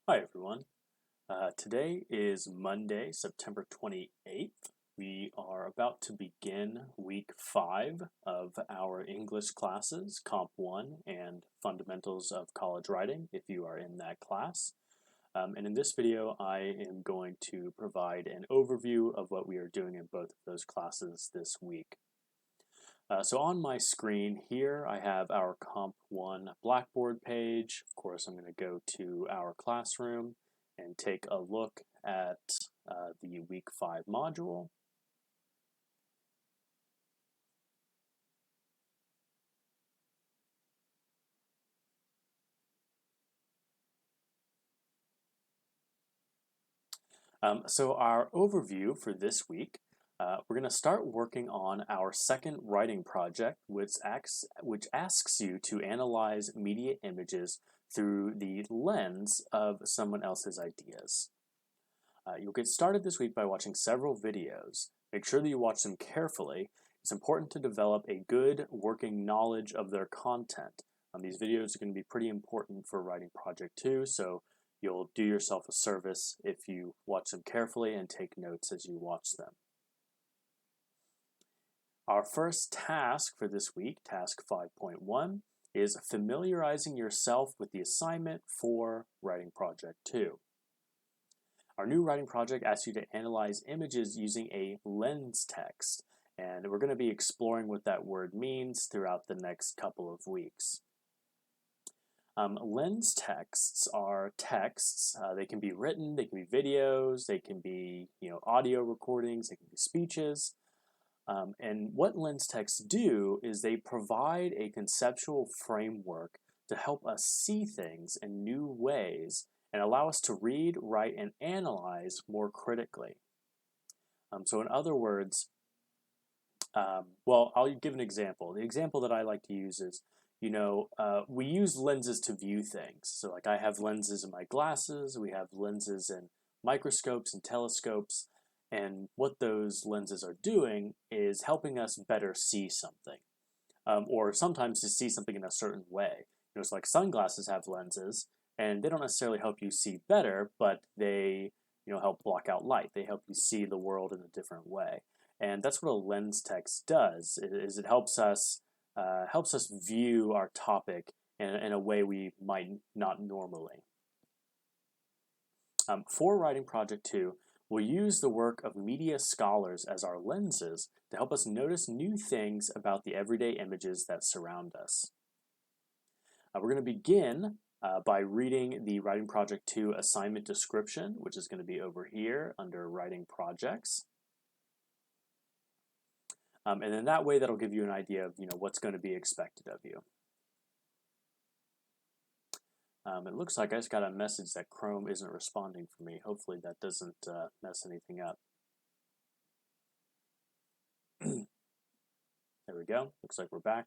Hi everyone. Today is Monday, September 28th. We are about to begin week 5 of our English classes, Comp 1 and Fundamentals of College Writing, if you are in that class. And in this video, I am going to provide an overview of what we are doing in both of those classes this week. So on my screen here, I have our Comp 1 Blackboard page. Of course, I'm going to go to our classroom and take a look at the Week 5 module. So our overview for this week, we're going to start working on our second writing project, which asks you to analyze media images through the lens of someone else's ideas. You'll get started this week by watching several videos. Make sure that you watch them carefully. It's important to develop a good working knowledge of their content. These videos are going to be pretty important for writing project 2, so you'll do yourself a service if you watch them carefully and take notes as you watch them. Our first task for this week, task 5.1, is familiarizing yourself with the assignment for writing project 2. Our new writing project asks you to analyze images using a lens text, and we're going to be exploring what that word means throughout the next couple of weeks. Lens texts are texts. They can be written, they can be videos, they can be audio recordings, they can be speeches. And what lens texts do is they provide a conceptual framework to help us see things in new ways and allow us to read, write, and analyze more critically. So in other words, well, I'll give an example. The example that I like to use is, we use lenses to view things. So like I have lenses in my glasses, we have lenses in microscopes and telescopes, and what those lenses are doing is helping us better see something, or sometimes to see something in a certain way. It's like sunglasses have lenses, and they don't necessarily help you see better, but they help block out light. They help you see the world in a different way. And that's what a lens text does, is it helps us view our topic in a way we might not normally. For writing project 2, we'll use the work of media scholars as our lenses to help us notice new things about the everyday images that surround us. We're going to begin by reading the Writing Project 2 assignment description, which is going to be over here under Writing Projects. And then that way, that'll give you an idea of what's going to be expected of you. It looks like I just got a message that Chrome isn't responding for me. Hopefully that doesn't mess anything up. There we go. Looks like we're back.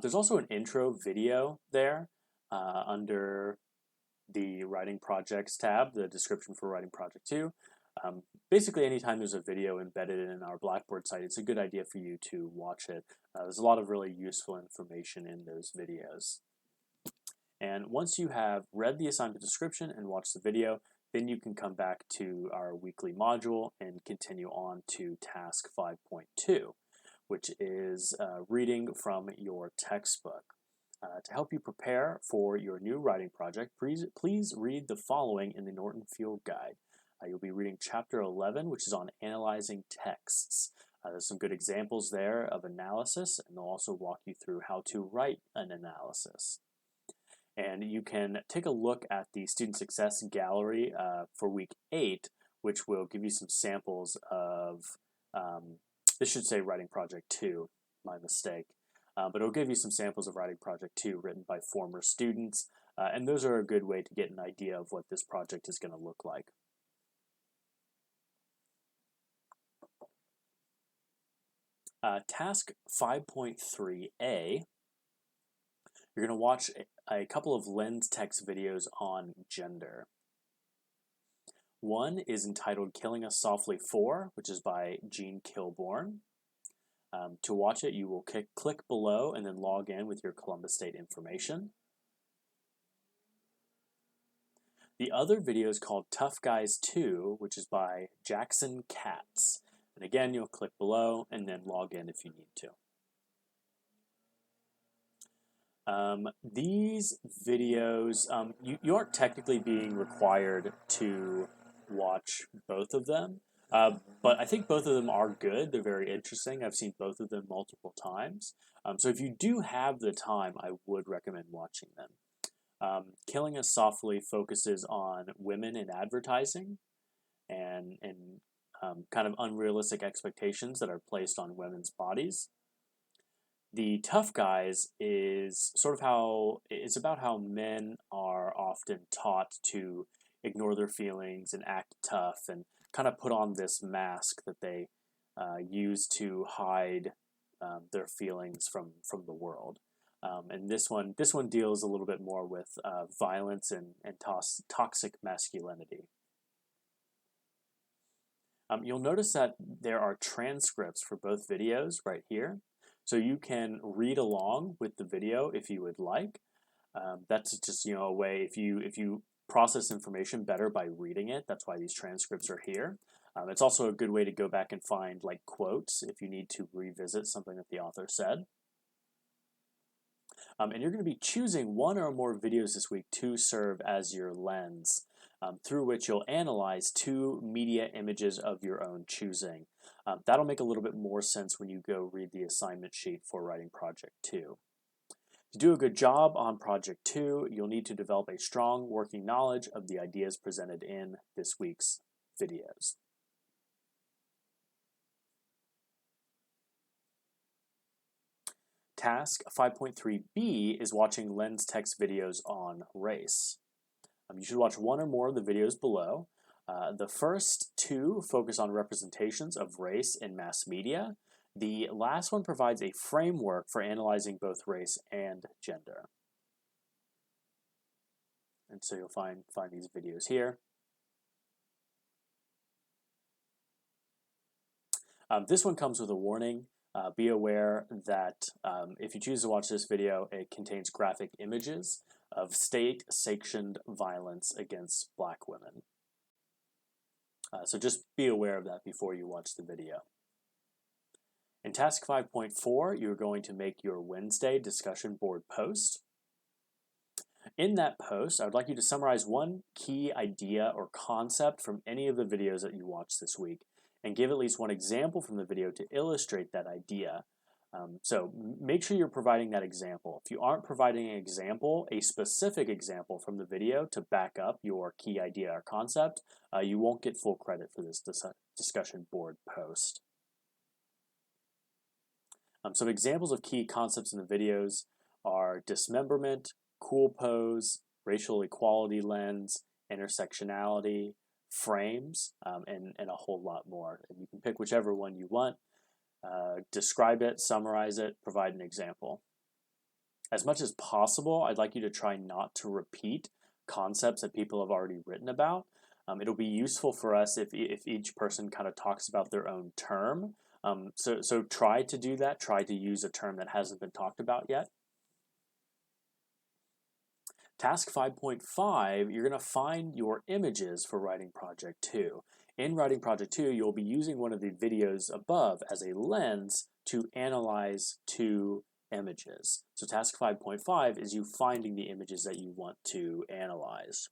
There's also an intro video there under the Writing Projects tab, the description for Writing Project 2. Basically, anytime there's a video embedded in our Blackboard site, it's a good idea for you to watch it. There's a lot of really useful information in those videos. And once you have read the assignment description and watched the video, then you can come back to our weekly module and continue on to task 5.2, which is reading from your textbook. To help you prepare for your new writing project, please read the following in the Norton Field Guide. You'll be reading Chapter 11, which is on analyzing texts. There's some good examples there of analysis, and they'll also walk you through how to write an analysis. And you can take a look at the Student Success Gallery for Week 8, which will give you some samples of, this should say Writing Project 2, my mistake. But it'll give you some samples of Writing Project 2 written by former students, and those are a good way to get an idea of what this project is going to look like. Task 5.3a, you're going to watch a couple of lens text videos on gender. One is entitled Killing Us Softly 4, which is by Jean Kilbourne. To watch it, you will click below and then log in with your Columbus State information. The other video is called Tough Guys 2, which is by Jackson Katz. And again, you'll click below and then log in if you need to. These videos, you aren't technically being required to watch both of them, but I think both of them are good. They're very interesting. I've seen both of them multiple times. So if you do have the time, I would recommend watching them. Killing Us Softly focuses on women in advertising and kind of unrealistic expectations that are placed on women's bodies. The Tough Guys is sort of it's about how men are often taught to ignore their feelings and act tough and kind of put on this mask that they use to hide their feelings from the world. And this one deals a little bit more with violence and toxic masculinity. You'll notice that there are transcripts for both videos right here. So you can read along with the video if you would like. That's just a way if you process information better by reading it. That's why these transcripts are here. It's also a good way to go back and find like quotes if you need to revisit something that the author said. And you're going to be choosing one or more videos this week to serve as your lens, through which you'll analyze 2 media images of your own choosing. That'll make a little bit more sense when you go read the assignment sheet for writing Project 2. To do a good job on Project 2, you'll need to develop a strong working knowledge of the ideas presented in this week's videos. Task 5.3b is watching lens text videos on race. You should watch one or more of the videos below. The first 2 focus on representations of race in mass media. The last one provides a framework for analyzing both race and gender. And so you'll find these videos here. This one comes with a warning. Be aware that if you choose to watch this video, it contains graphic images of state-sanctioned violence against Black women. So just be aware of that before you watch the video. In task 5.4, you're going to make your Wednesday discussion board post. In that post, I would like you to summarize one key idea or concept from any of the videos that you watched this week and give at least one example from the video to illustrate that idea. So make sure you're providing that example. If you aren't providing an example, a specific example from the video to back up your key idea or concept, you won't get full credit for this discussion board post. Some examples of key concepts in the videos are dismemberment, cool pose, racial equality lens, intersectionality, frames, and a whole lot more. And you can pick whichever one you want. Describe it, summarize it, provide an example. As much as possible, I'd like you to try not to repeat concepts that people have already written about. It'll be useful for us if each person kind of talks about their own term. So try to do that. Try to use a term that hasn't been talked about yet. Task 5.5, you're going to find your images for writing Project 2. In writing Project 2, you'll be using one of the videos above as a lens to analyze 2 images. So task 5.5 is you finding the images that you want to analyze.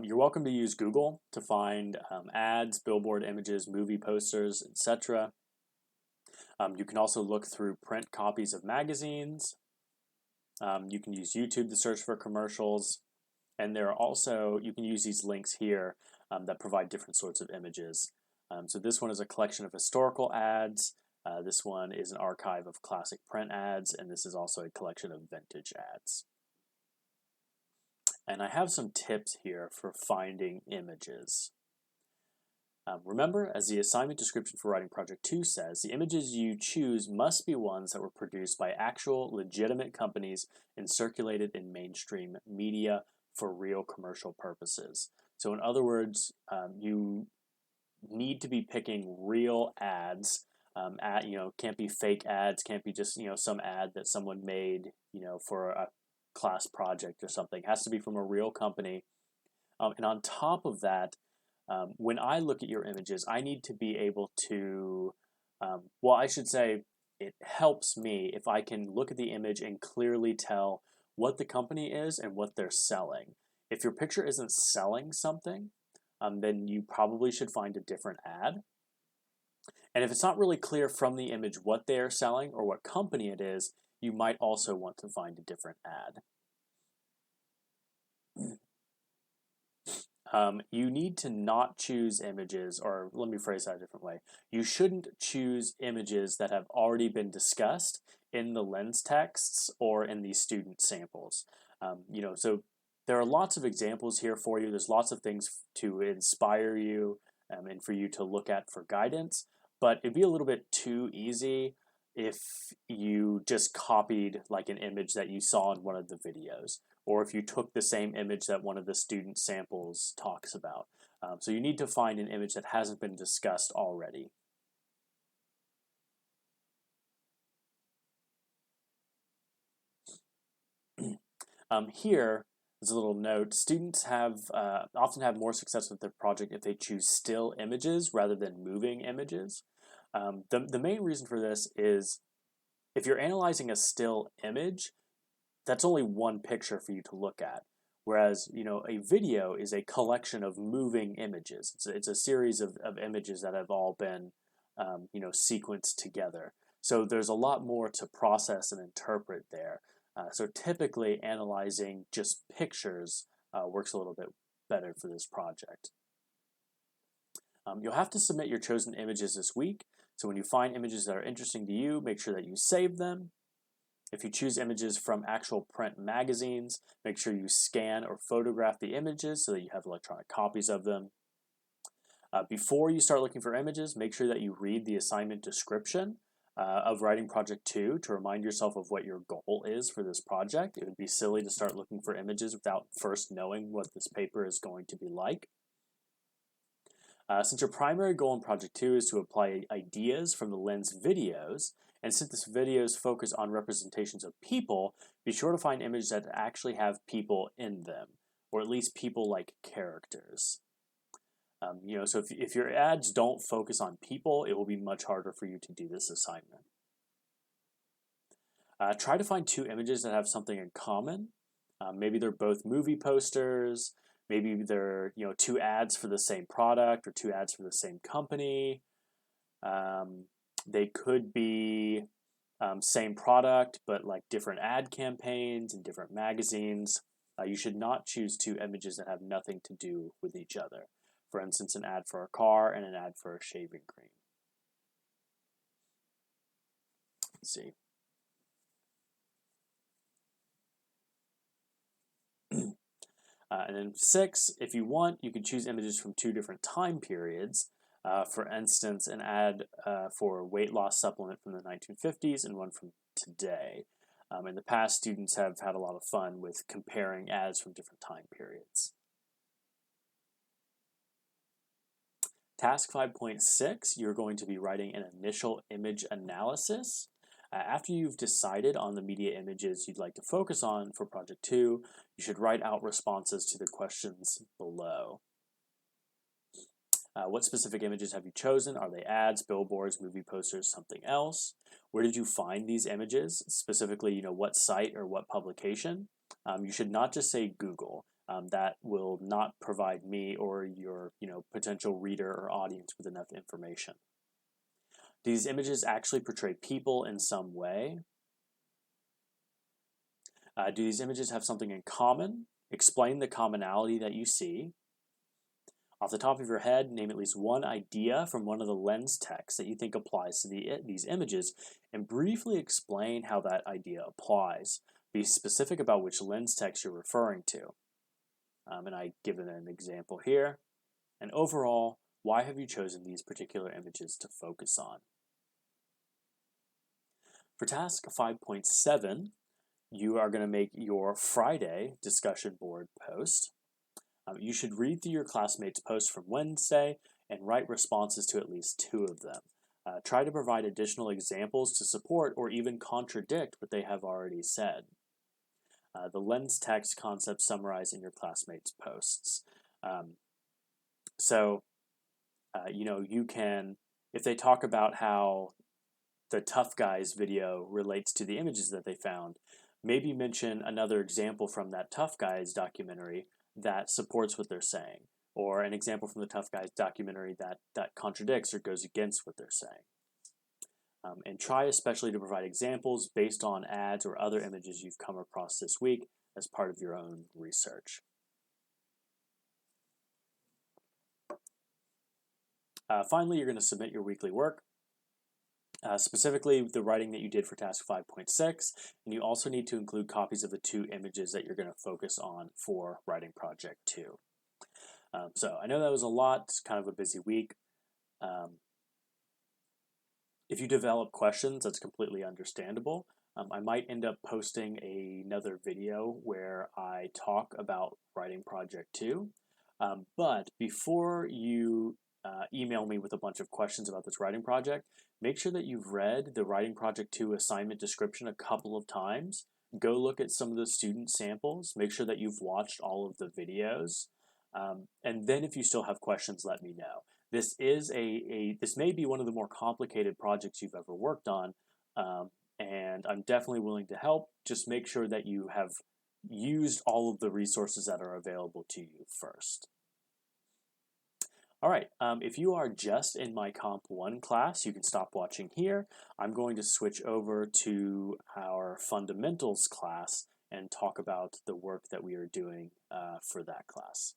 You're welcome to use Google to find ads, billboard images, movie posters, etc. You can also look through print copies of magazines. You can use YouTube to search for commercials. And there are also, you can use these links here that provide different sorts of images. So this one is a collection of historical ads. This one is an archive of classic print ads. And this is also a collection of vintage ads. And I have some tips here for finding images. Remember, as the assignment description for writing Project 2 says, the images you choose must be ones that were produced by actual legitimate companies and circulated in mainstream media for real commercial purposes. So in other words, you need to be picking real ads Can't be fake ads, can't be just, some ad that someone made, for a class project or something. It has to be from a real company. And on top of that, when I look at your images, I need to be able to, I should say, it helps me if I can look at the image and clearly tell what the company is and what they're selling. If your picture isn't selling something, then you probably should find a different ad. And if it's not really clear from the image what they are selling or what company it is, you might also want to find a different ad. You need to not choose images, or let me phrase that a different way. You shouldn't choose images that have already been discussed in the lens texts or in the student samples. So there are lots of examples here for you. There's lots of things to inspire you and for you to look at for guidance, but it'd be a little bit too easy if you just copied like an image that you saw in one of the videos, or if you took the same image that one of the student samples talks about. So you need to find an image that hasn't been discussed already. Here is a little note. Students often have more success with their project if they choose still images rather than moving images. The main reason for this is if you're analyzing a still image, that's only one picture for you to look at. Whereas, a video is a collection of moving images. It's a series of images that have all been, sequenced together. So there's a lot more to process and interpret there. So typically analyzing just pictures works a little bit better for this project. You'll have to submit your chosen images this week. So when you find images that are interesting to you, make sure that you save them. If you choose images from actual print magazines, make sure you scan or photograph the images so that you have electronic copies of them. Before you start looking for images, make sure that you read the assignment description of Writing Project 2 to remind yourself of what your goal is for this project. It would be silly to start looking for images without first knowing what this paper is going to be like. Since your primary goal in Project 2 is to apply ideas from the lens videos, and since this videos focus on representations of people, be sure to find images that actually have people in them, or at least people like characters. So if your ads don't focus on people, it will be much harder for you to do this assignment. Try to find two images that have something in common. Maybe they're both movie posters. Maybe they're two ads for the same product or two ads for the same company. They could be same product, but like different ad campaigns and different magazines. You should not choose two images that have nothing to do with each other. For instance, an ad for a car and an ad for a shaving cream. Let's see. And then 6, if you want, you can choose images from two different time periods. For instance, an ad for a weight loss supplement from the 1950s and one from today. In the past, students have had a lot of fun with comparing ads from different time periods. Task 5.6, you're going to be writing an initial image analysis. After you've decided on the media images you'd like to focus on for Project 2, you should write out responses to the questions below. What specific images have you chosen? Are they ads, billboards, movie posters, something else? Where did you find these images? Specifically, what site or what publication? You should not just say Google. That will not provide me or your potential reader or audience with enough information. Do these images actually portray people in some way? Do these images have something in common? Explain the commonality that you see. Off the top of your head, name at least one idea from one of the lens texts that you think applies to these images, and briefly explain how that idea applies. Be specific about which lens text you're referring to. And I give it an example here. And overall, why have you chosen these particular images to focus on? For task 5.7, you are going to make your Friday discussion board post. You should read through your classmates' posts from Wednesday and write responses to at least 2 of them. Try to provide additional examples to support or even contradict what they have already said. The lens text concepts summarized in your classmates' posts. You can, if they talk about how the Tough Guys video relates to the images that they found, maybe mention another example from that Tough Guys documentary that supports what they're saying, or an example from the Tough Guys documentary that contradicts or goes against what they're saying. And try especially to provide examples based on ads or other images you've come across this week as part of your own research. Finally, you're going to submit your weekly work, specifically the writing that you did for task 5.6, and you also need to include copies of the 2 images that you're going to focus on for writing project 2. So I know that was a lot, it's kind of a busy week. If you develop questions, that's completely understandable. I might end up posting another video where I talk about writing project 2. But before you email me with a bunch of questions about this writing project, make sure that you've read the writing project 2 assignment description a couple of times. Go look at some of the student samples. Make sure that you've watched all of the videos. And then if you still have questions, let me know. This is this may be one of the more complicated projects you've ever worked on, and I'm definitely willing to help. Just make sure that you have used all of the resources that are available to you first. All right, if you are just in my Comp 1 class, you can stop watching here. I'm going to switch over to our Fundamentals class and talk about the work that we are doing for that class.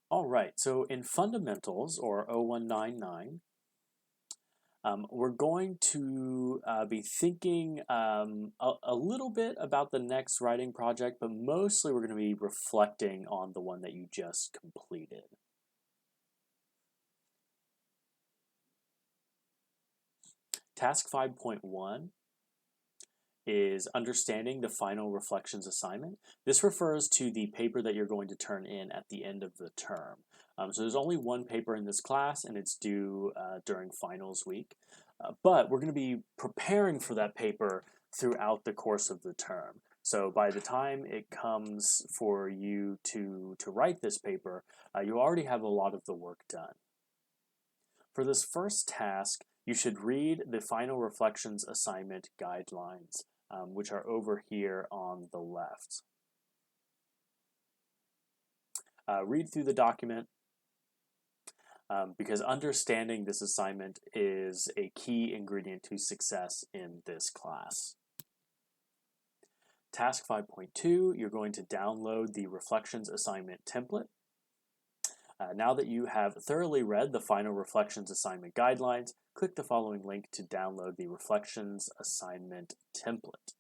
All right, so in Fundamentals, or 0199, we're going to be thinking a little bit about the next writing project, but mostly we're going to be reflecting on the one that you just completed. Task 5.1 is understanding the final reflections assignment. This refers to the paper that you're going to turn in at the end of the term. So there's only one paper in this class, and it's due during finals week. But we're going to be preparing for that paper throughout the course of the term. So by the time it comes for you to write this paper, you already have a lot of the work done. For this first task, you should read the final reflections assignment guidelines, which are over here on the left. Read through the document because understanding this assignment is a key ingredient to success in this class. Task 5.2, you're going to download the reflections assignment template. Now that you have thoroughly read the final reflections assignment guidelines, click the following link to download the reflections assignment template,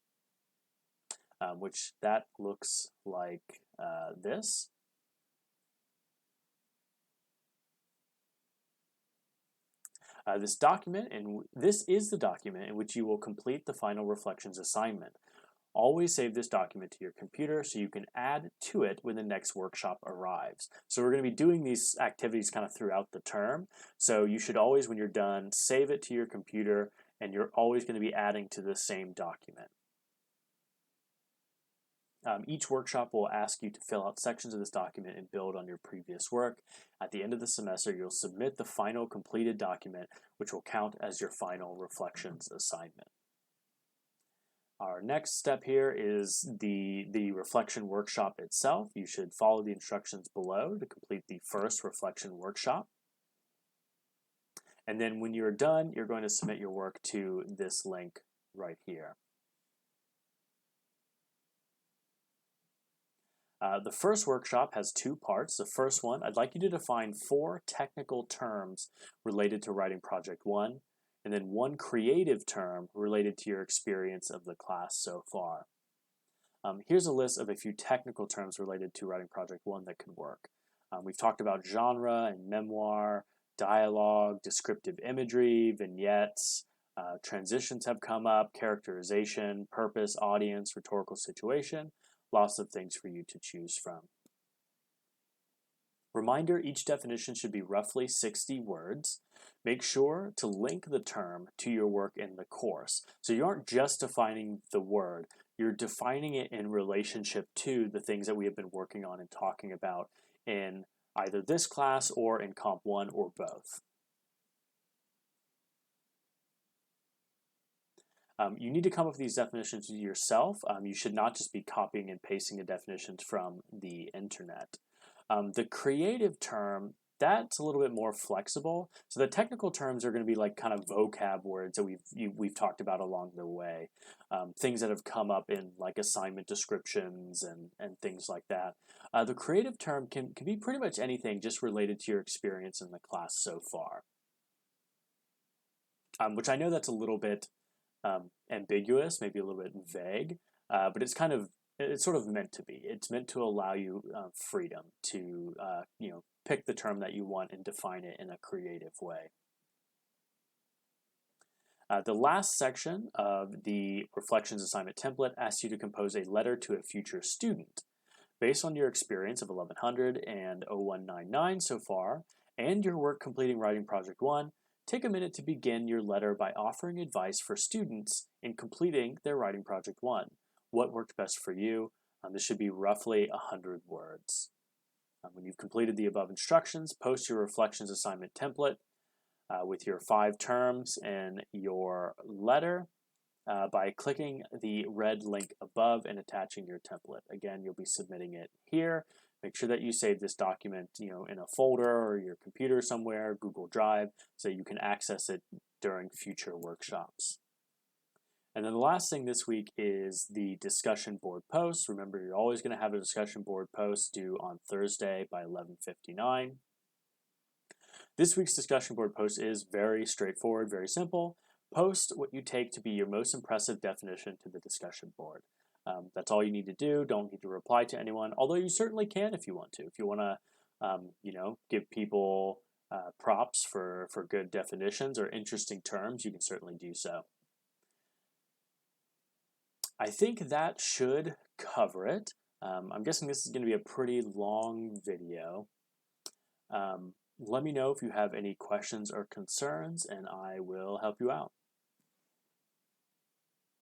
which that looks like this. This is the document in which you will complete the final reflections assignment. Always save this document to your computer so you can add to it when the next workshop arrives. So we're going to be doing these activities kind of throughout the term. So you should always, when you're done, save it to your computer, and you're always going to be adding to the same document. Each workshop will ask you to fill out sections of this document and build on your previous work. At the end of the semester, you'll submit the final completed document, which will count as your final reflections assignment. Our next step here is the reflection workshop itself. You should follow the instructions below to complete the first reflection workshop. And then when you're done, you're going to submit your work to this link right here. The first workshop has 2 parts. The first one, I'd like you to define 4 technical terms related to writing project 1, and then 1 creative term related to your experience of the class so far. Here's a list of a few technical terms related to writing project 1 that could work. We've talked about genre and memoir, dialogue, descriptive imagery, vignettes, transitions have come up, characterization, purpose, audience, rhetorical situation, lots of things for you to choose from. Reminder, each definition should be roughly 60 words. Make sure to link the term to your work in the course. So you aren't just defining the word, you're defining it in relationship to the things that we have been working on and talking about in either this class or in Comp 1 or both. You need to come up with these definitions yourself. You should not just be copying and pasting the definitions from the internet. The creative term, that's a little bit more flexible. So the technical terms are going to be like kind of vocab words that we've talked about along the way, things that have come up in like assignment descriptions and things like that. The creative term can be pretty much anything just related to your experience in the class so far, which I know that's a little bit ambiguous, maybe a little bit vague, but it's sort of meant to be. It's meant to allow you freedom to pick the term that you want and define it in a creative way. The last section of the Reflections assignment template asks you to compose a letter to a future student. Based on your experience of 1100 and 0199 so far, and your work completing Writing Project 1, take a minute to begin your letter by offering advice for students in completing their Writing Project 1. What worked best for you? This should be roughly 100 words. When you've completed the above instructions, post your Reflections assignment template with your 5 terms in your letter by clicking the red link above and attaching your template. Again, you'll be submitting it here. Make sure that you save this document, in a folder or your computer somewhere, Google Drive, so you can access it during future workshops. And then the last thing this week is the discussion board post. Remember, you're always going to have a discussion board post due on Thursday by 11:59. This week's discussion board post is very straightforward, very simple. Post what you take to be your most impressive definition to the discussion board. That's all you need to do. Don't need to reply to anyone, although you certainly can if you want to. If you want to, give people props for good definitions or interesting terms, you can certainly do so. I think that should cover it. I'm guessing this is going to be a pretty long video. Let me know if you have any questions or concerns, and I will help you out.